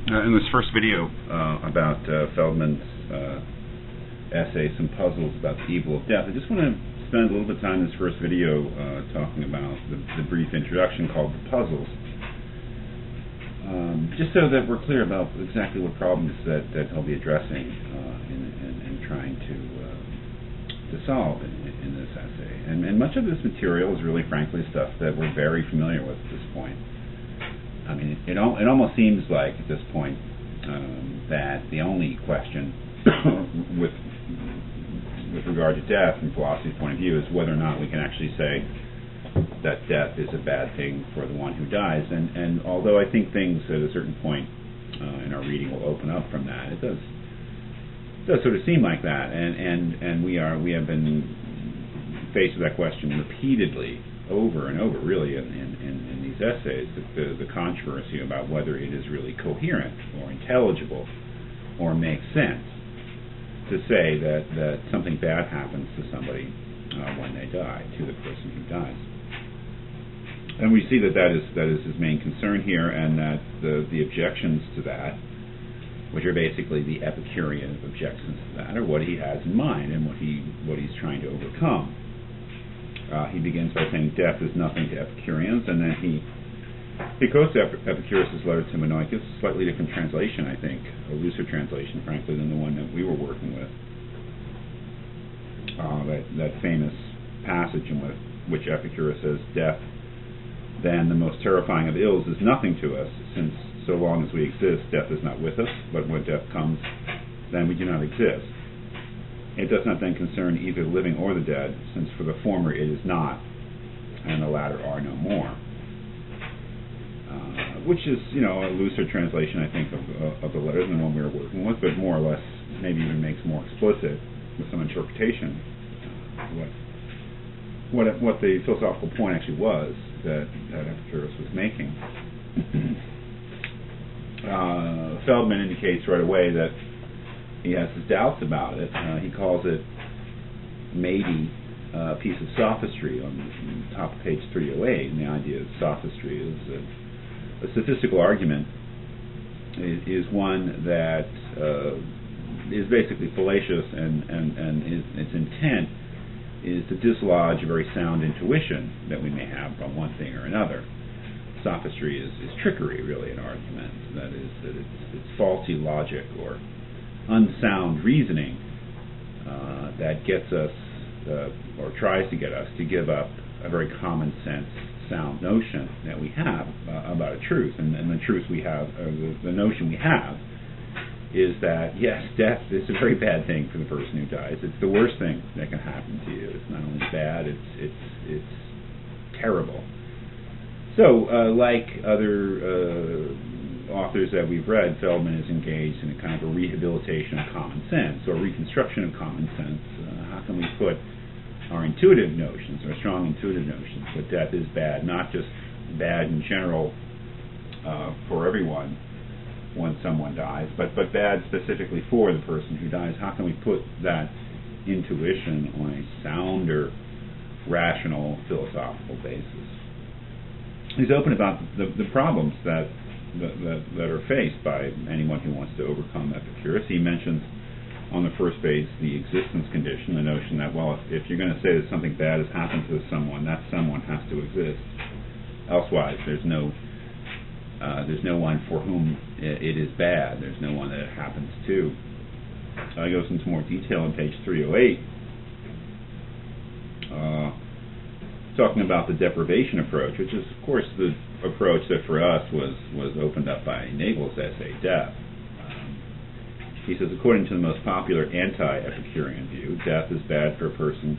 In this first video about Feldman's essay, Some Puzzles About the Evil of Death, I just want to spend a little bit of time in this first video talking about the brief introduction called The Puzzles, just so that we're clear about exactly what problems that he'll be addressing and trying to solve in this essay. And much of this material is really, frankly, stuff that we're very familiar with at this point. I mean, it almost seems like at this point that the only question with regard to death from philosophy's point of view is whether or not we can actually say that death is a bad thing for the one who dies. And although I think things at a certain point in our reading will open up from that, it does sort of seem like that. And we have been faced with that question repeatedly, over and over, really, in these essays, the controversy about whether it is really coherent or intelligible or makes sense to say that something bad happens to somebody when they die, to the person who dies. And we see that is his main concern here, and that the objections to that, which are basically the Epicurean objections to that, are what he has in mind and what he's trying to overcome. He begins by saying death is nothing to Epicureans, and then he quotes Epicurus' letter to Menoicus, slightly different translation, I think, a looser translation, frankly, than the one that we were working with. That famous passage in which Epicurus says, "Death, then the most terrifying of ills, is nothing to us, since so long as we exist, death is not with us, but when death comes, then we do not exist. It does not then concern either the living or the dead, since for the former it is not, and the latter are no more." Which is, a looser translation, I think, of the letter than the one we were working with, but more or less maybe even makes more explicit with some interpretation what the philosophical point actually was that Epicurus was making. Feldman indicates right away that he has his doubts about it. He calls it maybe a piece of sophistry on the top of page 308, and the idea of sophistry is a sophistical argument is one that is basically fallacious, and its intent is to dislodge a very sound intuition that we may have on one thing or another. Sophistry is trickery, really, in argument. That is, that it's faulty logic or unsound reasoning that gets us, or tries to get us, to give up a very common sense, sound notion that we have about a truth. And the truth we have, the notion we have, is that, yes, death is a very bad thing for the person who dies. It's the worst thing that can happen to you. It's not only bad, it's terrible. So, like other authors that we've read, Feldman is engaged in a kind of a rehabilitation of common sense, or reconstruction of common sense. How can we put our intuitive notions, our strong intuitive notions, that death is bad, not just bad in general for everyone when someone dies, but bad specifically for the person who dies? How can we put that intuition on a sounder, rational, philosophical basis? He's open about the problems that are faced by anyone who wants to overcome Epicurus. He mentions on the first page the existence condition, the notion that, well, if you're going to say that something bad has happened to someone, that someone has to exist. Elsewise, there's no one for whom it is bad. There's no one that it happens to. He goes into more detail on page 308. Talking about the deprivation approach, which is, of course, the approach that for us was opened up by Nagel's essay, Death. He says, according to the most popular anti-Epicurean view, death is bad for a person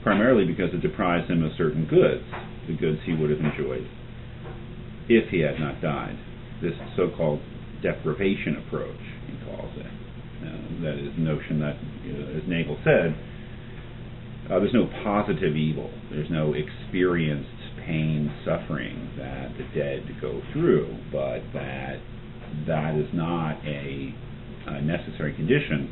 primarily because it deprives him of certain goods, the goods he would have enjoyed if he had not died. This so-called deprivation approach, he calls it. That is the notion that, as Nagel said, there's no positive evil. There's no experienced pain, suffering that the dead go through, but that is not a necessary condition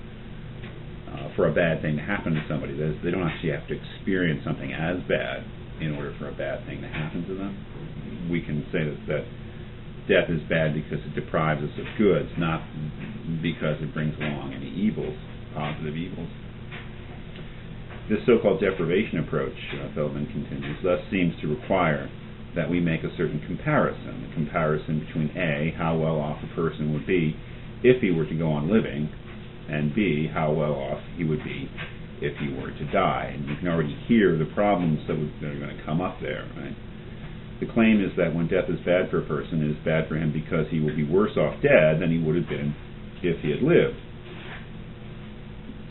for a bad thing to happen to somebody. They don't actually have to experience something as bad in order for a bad thing to happen to them. We can say that death is bad because it deprives us of goods, not because it brings along any evils, positive evils. This so-called deprivation approach, Feldman continues, thus seems to require that we make a certain comparison, a comparison between A, how well off a person would be if he were to go on living, and B, how well off he would be if he were to die. And you can already hear the problems that are going to come up there, right? The claim is that when death is bad for a person, it is bad for him because he will be worse off dead than he would have been if he had lived.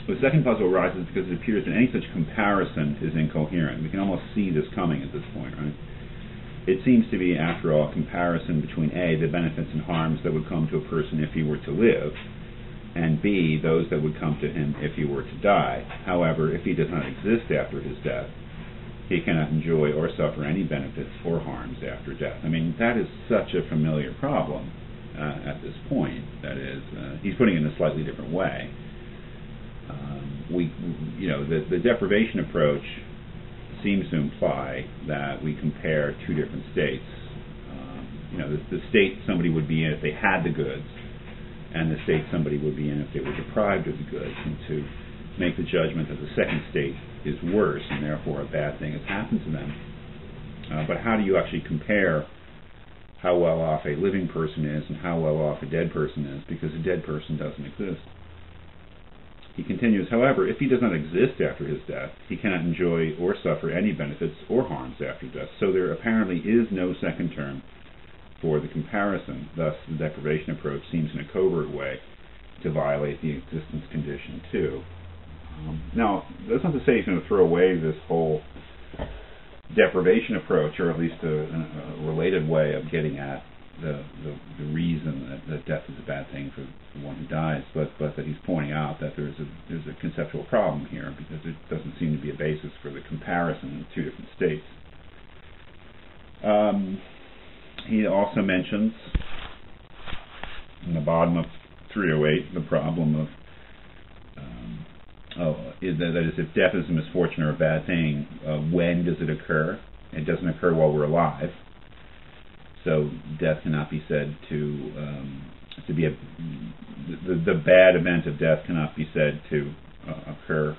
The second puzzle arises because it appears that any such comparison is incoherent. We can almost see this coming at this point, right? It seems to be, after all, a comparison between A, the benefits and harms that would come to a person if he were to live, and B, those that would come to him if he were to die. However, if he does not exist after his death, he cannot enjoy or suffer any benefits or harms after death. I mean, that is such a familiar problem at this point. That is, he's putting it in a slightly different way. The deprivation approach seems to imply that we compare two different states. The state somebody would be in if they had the goods, and the state somebody would be in if they were deprived of the goods, and to make the judgment that the second state is worse, and therefore a bad thing has happened to them. But how do you actually compare how well off a living person is and how well off a dead person is, because a dead person doesn't exist? He continues, however, if he does not exist after his death, he cannot enjoy or suffer any benefits or harms after death. So there apparently is no second term for the comparison. Thus, the deprivation approach seems in a covert way to violate the existence condition too. Now, that's not to say he's going to throw away this whole deprivation approach, or at least a related way of getting at the reason that death is a bad thing for the one who dies, but that he's pointing out that there's a conceptual problem here, because it doesn't seem to be a basis for the comparison of two different states. He also mentions in the bottom of 308 the problem of that is, if death is a misfortune or a bad thing, when does it occur? It doesn't occur while we're alive. So death cannot be said to be the bad event of death cannot be said to occur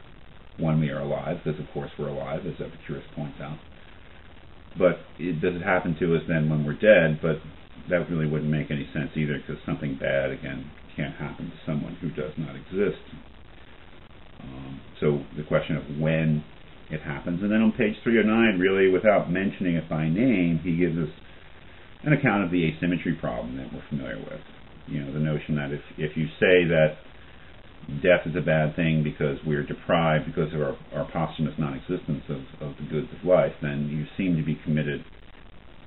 when we are alive, because of course we're alive, as Epicurus points out. But does it happen to us then when we're dead? But that really wouldn't make any sense either, because something bad, again, can't happen to someone who does not exist. So the question of when it happens. And then on page 309, really, without mentioning it by name, he gives us an account of the asymmetry problem that we're familiar with. The notion that if you say that death is a bad thing because we're deprived because of our posthumous non-existence of the goods of life, then you seem to be committed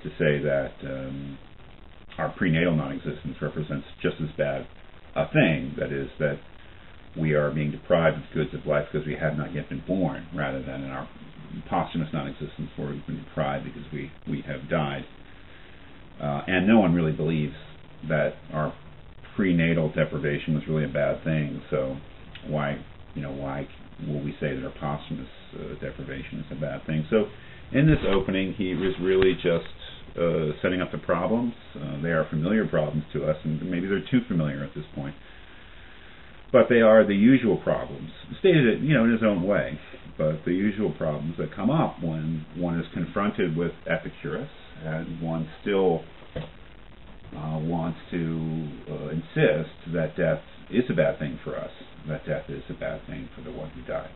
to say that our prenatal non-existence represents just as bad a thing, that is, that we are being deprived of goods of life because we have not yet been born, rather than in our posthumous non-existence where we've been deprived because we have died. And no one really believes that our prenatal deprivation was really a bad thing, so why will we say that our posthumous deprivation is a bad thing? So in this opening, he was really just setting up the problems. They are familiar problems to us, and maybe they're too familiar at this point. But they are the usual problems, stated in his own way, but the usual problems that come up when one is confronted with Epicurus and one still wants to insist that death is a bad thing for us, that death is a bad thing for the one who dies.